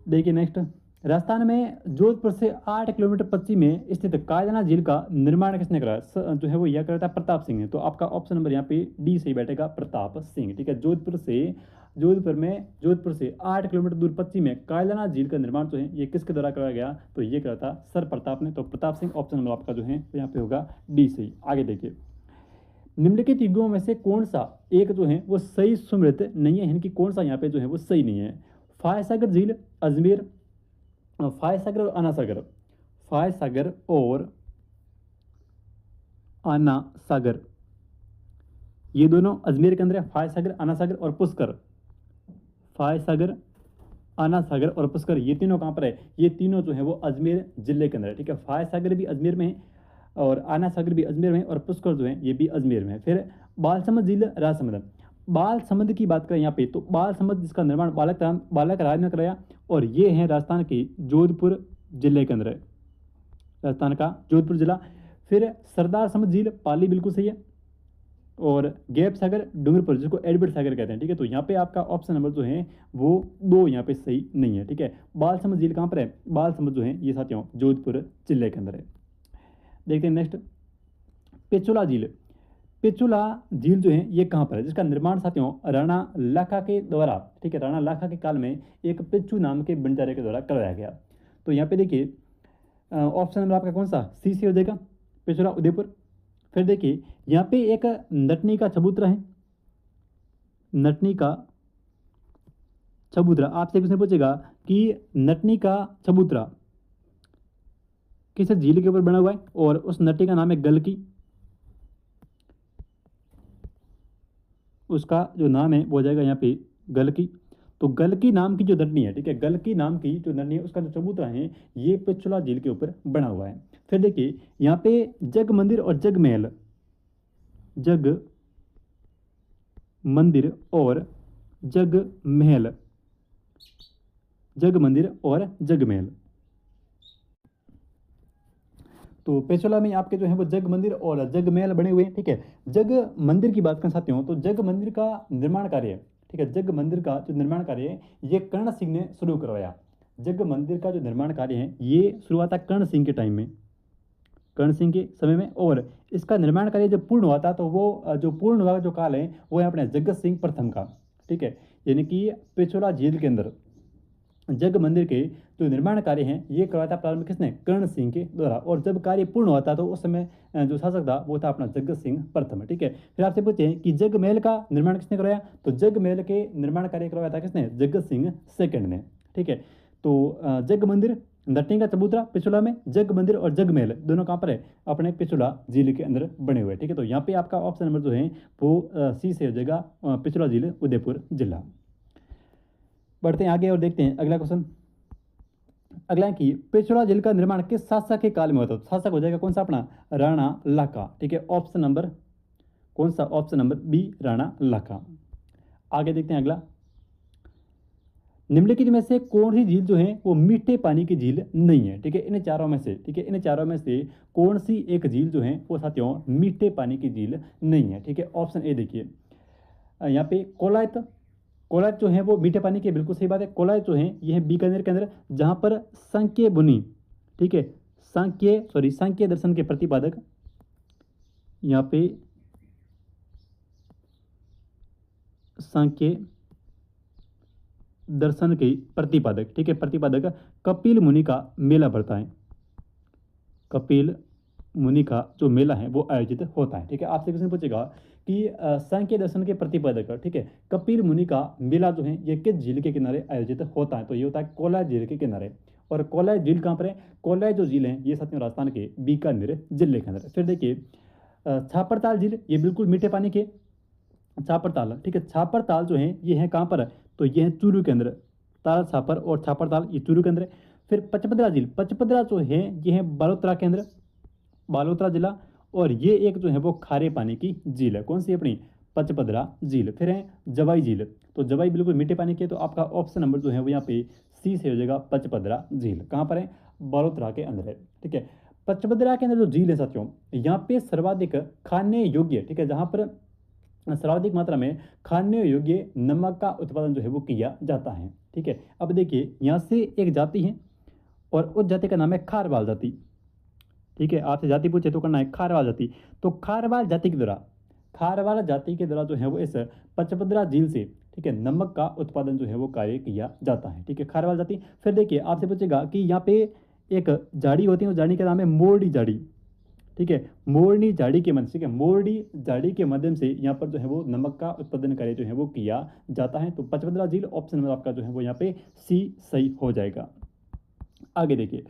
देखिए नेक्स्ट, राजस्थान में जोधपुर से 8 किलोमीटर पश्चिम में स्थित कायलाना झील का निर्माण किसने कराया, जो है वो यह कराया था प्रताप सिंह ने। तो आपका ऑप्शन नंबर यहाँ पे डी से बैठेगा, प्रताप सिंह। ठीक है, जोधपुर से 8 किलोमीटर दूर पश्चिम में कायलाना झील का निर्माण जो है ये किसके द्वारा कराया गया, तो ये करा था सर प्रताप ने। तो प्रताप सिंह ऑप्शन नंबर आपका जो है यहाँ पे होगा डी से। आगे देखिए निम्नलिखित युगों में से कौन सा एक जो है वो सही सुमृत नहीं है, यानी कि कौन सा यहाँ पे जो है वो सही नहीं है। फाय सागर झील, अजमेर, फाय सागर और आना सागर, फाय सागर और आना सागर, ये दोनों अजमेर के अंदर है। फाय सागर, आना सागर और पुष्कर, फाय सागर, आना सागर और पुष्कर, ये तीनों कहाँ पर है, ये तीनों जो है वो अजमेर जिले के अंदर है। ठीक है, फाय सागर भी अजमेर में है और आना सागर भी अजमेर में है और पुष्कर जो है ये भी अजमेर में है। फिर बालसमंद झील, राजसमंद, बालसमंद की बात करें यहाँ पे तो बालसमंद जिसका निर्माण बालक राज ने कराया और ये है राजस्थान के जोधपुर जिले के अंदर है, राजस्थान का जोधपुर जिला। फिर सरदार समद झील, पाली बिल्कुल सही है, और गैप सागर डूंगरपुर जिसको एडवर्ड सागर कहते हैं। ठीक है, तो यहाँ पे आपका ऑप्शन नंबर जो है वो 2 यहाँ पे सही नहीं है। ठीक है, बालसमंद झील कहाँ पर है, बालसमंद जो है ये साथियों जोधपुर जिले के अंदर है। देखते हैं नेक्स्ट, पेचुला झील, पेचुला झील जो है ये कहाँ पर है, जिसका निर्माण साथियों राणा लाखा के द्वारा, ठीक है, राणा लाखा के काल में एक पेचू नाम के बंजारे के द्वारा करवाया गया। तो यहाँ पे देखिए ऑप्शन नंबर आपका कौन सा सी से हो जाएगा, पेचुला उदयपुर। फिर देखिए यहाँ पे एक नटनी का चबूतरा है, नटनी का चबूतरा, आपसे किसने पूछेगा कि नटनी का चबूतरा किस झील के ऊपर बना हुआ है, और उस नटी का नाम है गलकी, उसका जो नाम है वो हो जाएगा यहाँ पे गलकी। तो गलकी नाम की जो नटनी है, ठीक है, गलकी नाम की जो नटनी है उसका जो चबूतरा है ये पेचुला झील के ऊपर बना हुआ है। फिर देखिए यहाँ पे जग मंदिर और जग महल, जग मंदिर और जग महल, जग मंदिर और जग महल, तो पेचुला में आपके जो है वो जग मंदिर और जग महल बने हुए हैं। ठीक है, जग मंदिर की बात कर सकते हो तो जग मंदिर का निर्माण कार्य, ठीक है, जग मंदिर का जो निर्माण कार्य है ये कर्ण सिंह ने शुरू करवाया। जग मंदिर का जो निर्माण कार्य है ये शुरुआत कर्ण सिंह के टाइम में, कर्ण सिंह के समय में, और इसका निर्माण कार्य जब पूर्ण हुआ था तो वो जो पूर्ण हुआ जो काल है वो है अपने जगत सिंह प्रथम का। ठीक है, यानी कि पेचुला झील के अंदर जग मंदिर के जो निर्माण कार्य हैं ये करवाया था प्रारंभ किसने, कर्ण सिंह के द्वारा, और जब कार्य पूर्ण हुआ था तो उस समय जो शासक था वो था अपना जगत सिंह प्रथम। ठीक है, फिर आपसे पूछते हैं कि जग महल का निर्माण किसने करवाया, तो जग महल के निर्माण कार्य करवाया था किसने, जगत सिंह सेकंड ने। ठीक है, तो जग मंदिर, नटनी का चबूतरा पेचुला में, जग मंदिर और जग महल दोनों कहाँ पर है, अपने पेचुला झील के अंदर बने हुए। ठीक है, तो यहाँ पे आपका ऑप्शन नंबर जो है वो सी से हो जाएगा, पेचुला झील उदयपुर जिला। बढ़ते हैं आगे और देखते हैं अगला क्वेश्चन। अगला है कि पेचुला झील का निर्माण किस शासक के काल में होता है, शासक हो जाएगा कौन सा अपना राणा लाखा। ठीक है, ऑप्शन नंबर कौन सा, ऑप्शन नंबर बी राणा लाखा। आगे देखते हैं अगला, निम्नलिखित में से कौन सी झील जो है वो मीठे पानी की झील नहीं है। ठीक है, इन चारों में से, ठीक है, इन चारों में से कौन सी एक झील जो है वो साथियों मीठे पानी की झील नहीं है। ठीक है, ऑप्शन ए देखिए यहाँ पे कोलायत, कोलायत जो है वो मीठे पानी के, बिल्कुल सही बात है। कोलायत जो है ये है बीकानेर के अंदर, जहाँ पर सांख्य मुनि, ठीक है, सांख्य दर्शन के प्रतिपादक, यहाँ पे सांख्य दर्शन के प्रतिपादक, ठीक है, प्रतिपादक कपिल मुनि का मेला भरता है, कपिल मुनि का जो मेला है वो आयोजित होता है। ठीक है, आपसे किसी ने पूछेगा कि सांख्य दर्शन के प्रतिपादक, ठीक है, कपिल मुनि का मेला जो है ये किस झील के किनारे आयोजित होता है, तो ये होता है कोलाय झील के किनारे। और कोलाय झील कहाँ पर है, कोलाय जो झील है ये साथियों राजस्थान के बीकानेर जिले के अंदर। फिर देखिए छापरताल झील, ये बिल्कुल मीठे पानी के छापरताल, ठीक है, छापरताल जो है ये है कहाँ पर है, तो ये है चूरू के अंदर, ताल छापर और छापरताल ये चूरू के अंदर है। फिर पचपदरा झील, पचपदरा जो है ये है बालोतरा के अंदर, बालोतरा जिला, और ये एक जो है वो खारे पानी की झील है, कौन सी अपनी पचपदरा झील। फिर है जवाई झील, तो जवाई बिल्कुल मीठे पानी के, तो आपका ऑप्शन नंबर जो है वो यहाँ पे सी से हो जाएगा, पचपदरा झील। कहाँ पर है, बालोतरा के अंदर है। ठीक है, पचपदरा के अंदर जो झील है साथियों यहाँ पे सर्वाधिक खाने योग्य, ठीक है, जहाँ पर सर्वाधिक मात्रा में खाने योग्य नमक का उत्पादन जो है वो किया जाता है। ठीक है, अब देखिए यहाँ से एक जाति है और उस जाति का नाम है खारवाल जाति। ठीक है, आपसे जाति पूछे तो करना है खारवाल जाति। तो खारवाल जाति के द्वारा, खारवाल जाति के द्वारा जो है वो इस पचपदरा झील से, ठीक है, नमक का उत्पादन जो है वो कार्य किया जाता है। ठीक है, खारवाल जाति। फिर देखिए आपसे पूछेगा कि यहाँ पे एक झाड़ी होती है, उस झाड़ी का नाम है मोरडी झाड़ी। ठीक है, मोरनी झाड़ी के मध्य, ठीक है, मोरनी झाड़ी के माध्यम से यहाँ पर जो है वो नमक का उत्पादन कार्य जो है वो किया जाता है। तो पचपदरा झील ऑप्शन नंबर आपका जो है वो यहाँ पे सी सही हो जाएगा। आगे देखिए,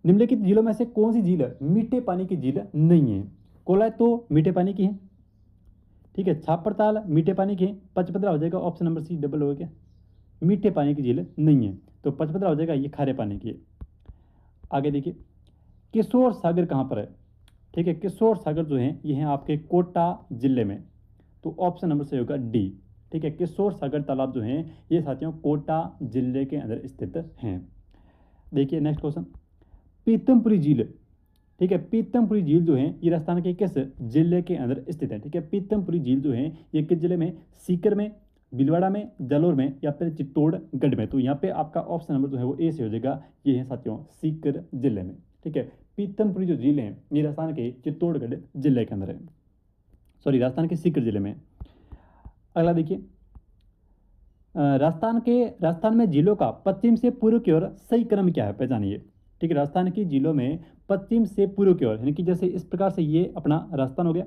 निम्नलिखित झीलों में से कौन सी झील मीठे पानी की झील नहीं है? कोलाय तो मीठे पानी की है, ठीक है, छापड़ताल मीठे पानी की है, पचपदरा हो जाएगा ऑप्शन नंबर सी, डबल हो गया, मीठे पानी की झील नहीं है, तो पचपदरा हो जाएगा, ये खारे पानी की है। आगे देखिए, किशोर सागर कहाँ पर है? ठीक है, किशोर सागर जो है ये है आपके कोटा जिले में, तो ऑप्शन नंबर सही होगा डी। ठीक है, किशोर सागर तालाब जो है ये साथियों कोटा जिले के अंदर स्थित हैं। देखिए नेक्स्ट क्वेश्चन, पीतमपुरी झील, ठीक है, पीतमपुरी झील जो है ये राजस्थान के किस जिले के अंदर स्थित है? ठीक है, पीतमपुरी झील जो है ये किस जिले में? सीकर में, भीलवाड़ा में, जालोर में या फिर चित्तौड़गढ़ में? तो यहाँ पे आपका ऑप्शन नंबर जो है वो ए से हो जाएगा, ये है साथियों सीकर जिले में। ठीक है, पीतमपुरी जो झील है ये राजस्थान के चित्तौड़गढ़ जिले के अंदर है, सॉरी राजस्थान के सीकर जिले में। अगला देखिए, राजस्थान में झीलों का पश्चिम से पूर्व की ओर सही क्रम क्या है, पहचानिए। ठीक है, राजस्थान की झीलों में पश्चिम से पूर्व की ओर, यानी कि जैसे इस प्रकार से ये अपना राजस्थान हो गया,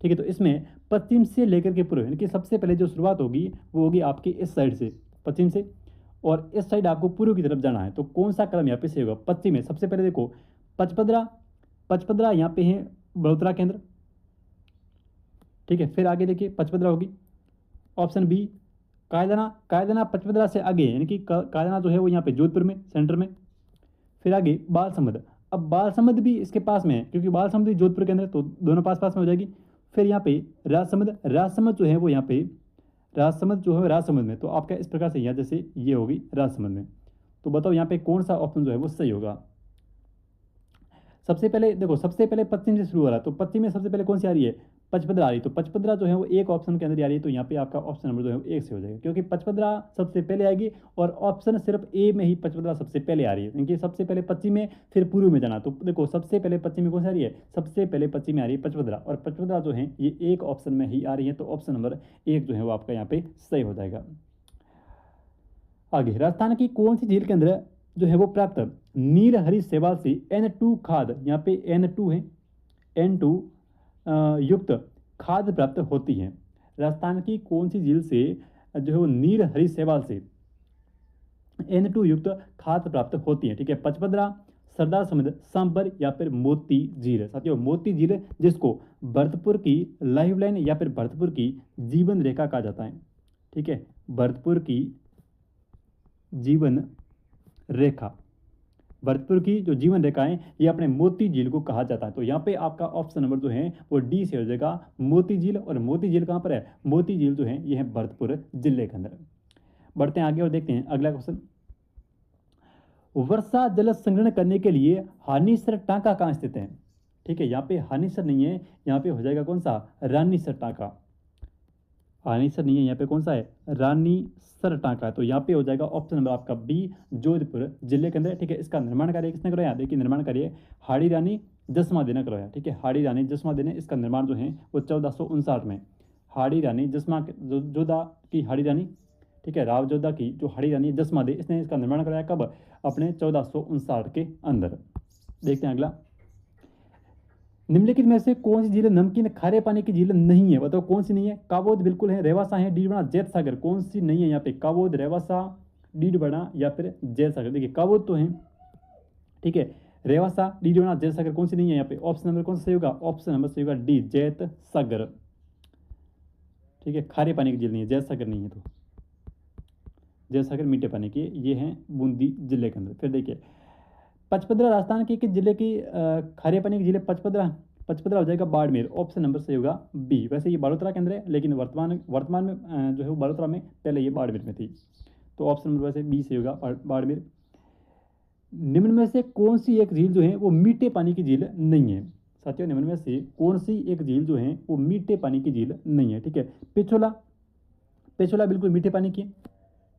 ठीक है, तो इसमें पश्चिम से लेकर के पूर्व, यानी कि सबसे पहले जो शुरुआत होगी वो होगी आपकी इस साइड से, पश्चिम से, और इस साइड आपको पूर्व की तरफ जाना है। तो कौन सा क्रम यहाँ पे सही होगा? पश्चिम में सबसे पहले देखो पचपदरा यहाँ पे है बड़ोदरा केंद्र, ठीक है, फिर आगे देखिए पचपदरा होगी, ऑप्शन बी कायदाना पचपदरा से आगे, यानी कि कायदाना जो है वो यहाँ पे जोधपुर में सेंटर में, फिर आगे बालसमंद, अब बालसमंद भी इसके पास में है क्योंकि बालसमंद भी जोधपुर के अंदर, तो दोनों पास पास में हो जाएगी। फिर यहाँ पे राजसमंद जो है वो यहाँ पे राजसमंद जो है राजसमंद में, तो आपका इस प्रकार से यहाँ जैसे ये होगी राजसमंद में। तो बताओ यहाँ पे कौन सा ऑप्शन जो है वो सही होगा? सबसे पहले देखो, सबसे पहले पश्चिम से शुरू हो रहा है, तो पश्चिम में सबसे पहले कौन सी आ रही है? पचपदरा आ रही है, तो पचपदरा जो है वो एक ऑप्शन के अंदर आ रही है, तो यहाँ पे आपका ऑप्शन नंबर जो है वो एक से हो जाएगा, क्योंकि पचपदरा सबसे पहले आएगी और ऑप्शन सिर्फ ए में ही पचपदरा सबसे पहले आ रही है, क्योंकि सबसे पहले पश्चिम में फिर पूर्व में जाना। तो देखो सबसे पहले पश्चिम में कौन सी आ रही है? सबसे पहले पश्चिम में आ रही है पचपदरा, और पचपदरा जो है ये एक ऑप्शन में ही आ रही है, तो ऑप्शन नंबर एक जो है वो आपका यहाँ पे सही हो जाएगा। आगे, राजस्थान की कौन सी झील के अंदर जो है वो प्राप्त नीलहरी शैवाल से N2 खाद, यहाँ पे N2 है, N2 युक्त खाद प्राप्त होती है? राजस्थान की कौन सी झील से जो है वो नीलहरी शैवाल से N2 युक्त खाद प्राप्त होती है? ठीक है, पचपदरा, सरदार समुद्र, सांबर या फिर मोती झील? साथियों मोती झील जिसको भरतपुर की लाइफलाइन या फिर भरतपुर की जीवन रेखा कहा जाता है। ठीक है, भरतपुर की जीवन रेखा, भरतपुर की जो जीवन रेखा है ये अपने मोती झील को कहा जाता है। तो यहाँ पे आपका ऑप्शन नंबर जो है वो डी से हो जाएगा, मोती झील। और मोती झील कहाँ पर है? मोती झील जो है ये है भरतपुर जिले के अंदर। बढ़ते हैं आगे और देखते हैं अगला क्वेश्चन, वर्षा जल संग्रहण करने के लिए हानीसर टांका कहाँ स्थित है? ठीक है, यहाँ पे हानीसर नहीं है, यहाँ पे हो जाएगा कौन सा? रानीसर टांका। हानीसर नहीं है, यहाँ पे कौन सा है? रानीसर टांका। तो यहाँ पे हो जाएगा ऑप्शन नंबर आपका बी, जोधपुर जिले के अंदर। ठीक है, इसका निर्माण कार्य किसने कराया? देखिए निर्माण कार्य हाड़ी रानी जसमादे ने कराया। ठीक है, हाड़ी रानी जसमादे ने इसका निर्माण जो है वो 1459 में, हाड़ी रानी जोधा की हाड़ी रानी, ठीक है, राव जोधा की जो हाड़ी रानी जसमादे, इसने इसका निर्माण कराया कब? अपने 1459 के अंदर। देखते हैं अगला, निम्नलिखित में से कौन सी झील नमकीन खारे पानी की झील नहीं है? बताओ कौन सी नहीं है? काबोद बिल्कुल है, रेवासा है, डीडबना, जैत सागर, कौन सी नहीं है यहाँ पे? काबोद, रेवासा, डीडबना या फिर जैत सागर? देखिए काबोद तो है, ठीक है, रेवासा, डीडबना, जैत सागर कौन सी नहीं है यहाँ पे? ऑप्शन नंबर कौन सा सही होगा? ऑप्शन नंबर सही होगा डी, जैत सागर। ठीक है, खारे पानी की झील नहीं है, जैत सागर नहीं है, तो जैत सागर मीठे पानी की, ये है बूंदी जिले के अंदर। फिर देखिए पचपदरा राजस्थान के किस जिले की खारे पानी की झील है? पचपदरा हो जाएगा बाड़मेर, ऑप्शन नंबर सही होगा बी। वैसे ये बालोतरा के अंदर है, लेकिन वर्तमान में जो है वो बालोतरा में, पहले ये बाड़मेर में थी, तो ऑप्शन नंबर वैसे बी सही होगा, बाड़मेर। निम्न में से कौन सी एक झील जो है वो मीठे पानी की झील नहीं है? साथियों निम्न में से कौन सी एक झील जो है वो मीठे पानी की झील नहीं है? ठीक है, पेछोला बिल्कुल मीठे पानी की है,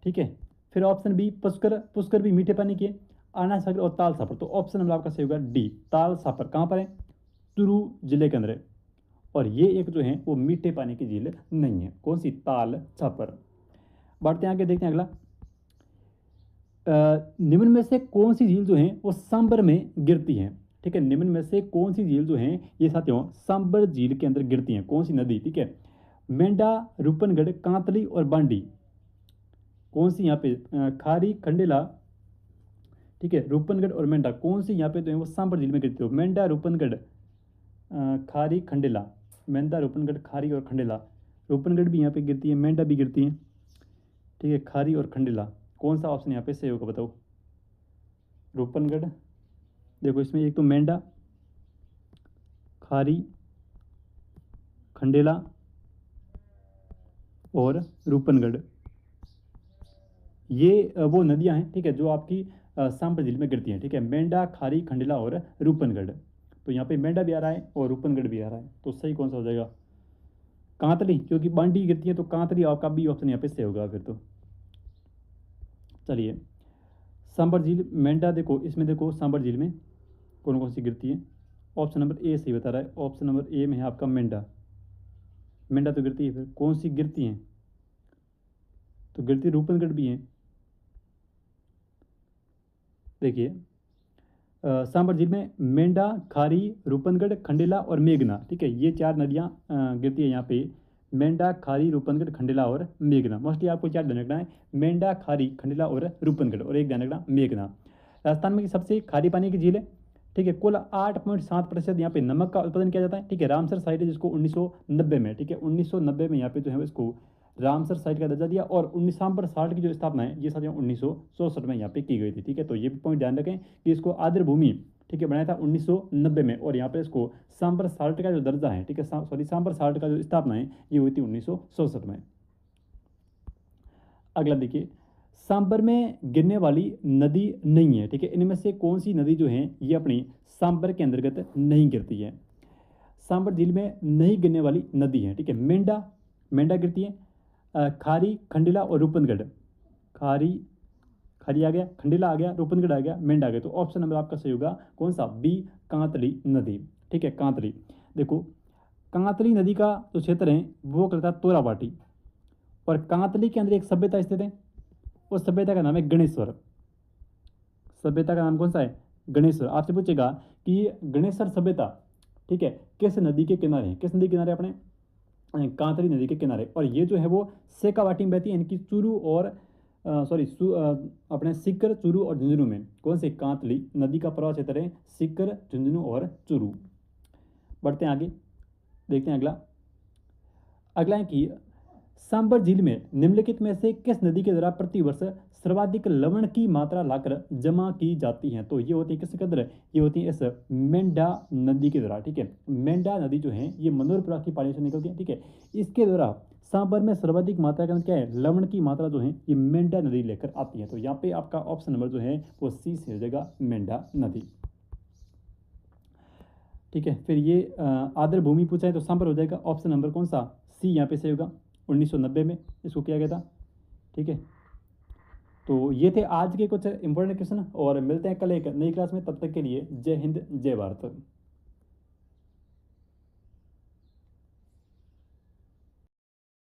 ठीक है। फिर ऑप्शन बी, पुष्कर भी मीठे पानी की है, आना सागर और ताल सापर। तो ऑप्शन नंबर आपका सही होगा डी, ताल सापर। कहाँ पर है? चुरू जिले के अंदर है, और ये एक जो है वो मीठे पानी की झील नहीं है। कौन सी? ताल सापर। बढ़ते हैं आगे, देखते हैं अगला, निम्न में से कौन सी झील जो है वो सांबर में गिरती है? ठीक है, निम्न में से कौन सी झील जो है ये साथियों सांबर झील के अंदर गिरती हैं, कौन सी नदी, ठीक है, मेंढा, रूपनगढ़, कांतली और बांडी, कौन सी यहाँ पे खारी, खंडेला, ठीक है, रूपनगढ़ और मेंढा, कौन सी यहाँ पे जो है वो सांबर झील में गिरती हो, मेंढा, रूपनगढ़, खारी, खंडेला, मेंढा, रूपनगढ़, खारी और खंडेला, रूपनगढ़ भी यहाँ पे गिरती है, मेंढा भी गिरती है, ठीक है, खारी और खंडेला, कौन सा ऑप्शन यहाँ पे सही होगा बताओ। रूपनगढ़, देखो इसमें एक तो मेंढा, खारी, खंडेला और रूपनगढ़, ये वो नदियां हैं, ठीक है, जो आपकी सांबर झील में गिरती हैं, ठीक है, मेंढा, खारी, खंडेला और रूपनगढ़। तो यहाँ पे मेंढा भी आ रहा है और रूपनगढ़ भी आ रहा है, तो सही कौन सा हो जाएगा, कांतली, क्योंकि बांडी गिरती है तो कांतली आपका भी ऑप्शन यहाँ पे सही होगा फिर तो। चलिए, सांबर झील, मेंढा, देखो इसमें देखो सांबर झील में कौन कौन सी गिरती है, ऑप्शन नंबर ए सही बता रहा है, ऑप्शन नंबर ए में है आपका मेंढा, मेंढा तो गिरती है, फिर कौन सी गिरती हैं, तो गिरती रूपनगढ़ भी है। देखिए सांबर झील में मेंढा, खारी, रूपनगढ़, खंडेला और मेघना, ठीक है, ये चार नदियाँ गिरती है यहाँ पे, मेंढा, खारी, रूपनगढ़, खंडेला और मेघना। मोस्टली आपको चार ध्यान रखना है, मेंढा, खारी, खंडेला और रूपनगढ़, और एक ध्यान रखना मेघना। राजस्थान में सबसे खारी पानी की झील है, ठीक है, कुल 8.7% यहाँ पे नमक का उत्पादन किया जाता है, ठीक है, रामसर साइट है जिसको 1990 में, ठीक है, 1990 में यहाँ पे जो है इसको रामसर साइट का दर्जा दिया, और 19 सांबर साल्ट की जो स्थापना है ये साथियों 1964 में यहाँ पे की गई थी, ठीक है, तो ये भी पॉइंट ध्यान रखें कि इसको आर्द्र भूमि, ठीक है, बनाया था 1990 में, और यहाँ पे इसको सांबर साल्ट का जो दर्जा है, ठीक है, सॉरी सांबर साल्ट का जो स्थापना है ये हुई थी 1964 में। अगला देखिए, सांबर में गिरने वाली नदी नहीं है, ठीक है, इनमें से कौन सी नदी जो है ये अपनी सांबर के अंतर्गत नहीं गिरती है, सांबर झील में नहीं गिरने वाली नदी है, ठीक है, मेंढा, मेंढा गिरती है, खारी, खंडेला और रूपनगढ़, खारी, खारी आ गया, खंडेला आ गया, रूपनगढ़ आ गया, मेंढा आ गया, तो ऑप्शन नंबर आपका सही होगा कौन सा, बी, कांतली नदी, ठीक है, कांतली। देखो कांतली नदी का जो क्षेत्र है वो कहता है तोराबाटी, और कांतली के अंदर एक सभ्यता स्थित है, उस सभ्यता का नाम है गणेश्वर, सभ्यता का नाम कौन सा है, गणेश्वर। आपसे पूछेगा कि गणेश्वर सभ्यता, ठीक है, किस नदी के किनारे है, किस नदी के किनारे अपने कांतली नदी के किनारे, और ये जो है वो सेकावाटी में बहती है, इनकी चूरू और अपने सिक्कर, चूरू और झुंझुनू में, कौन से, कांतली नदी का प्रवाह क्षेत्र है सिक्कर, झुंझुनू और चूरू। बढ़ते हैं आगे, देखते हैं अगला। अगला है कि सांबर झील में निम्नलिखित में से किस नदी के द्वारा प्रतिवर्ष सर्वाधिक लवण की मात्रा लाकर जमा की जाती है, तो ये होती है किसके अंदर, ये होती है इस मेंढा नदी के द्वारा, ठीक है, मेंढा नदी जो है ये मनोरपुरा की पहाड़ी से निकलती है, ठीक है, इसके द्वारा सांबर में सर्वाधिक मात्रा के अंदर क्या है, लवण की मात्रा जो है ये मेंढा नदी लेकर आती है, तो यहाँ पे आपका ऑप्शन नंबर जो है वो सी से हो जाएगा, मेंढा नदी, ठीक है। फिर ये आर्द्र भूमि पूछा है तो सांबर हो जाएगा, ऑप्शन नंबर कौन सा, सी यहाँ पे सही होगा, 1990 में इसको किया गया था, ठीक है। तो ये थे आज के कुछ इंपॉर्टेंट क्वेश्चन, और मिलते हैं कल एक नई क्लास में, तब तक के लिए जय हिंद, जय भारत।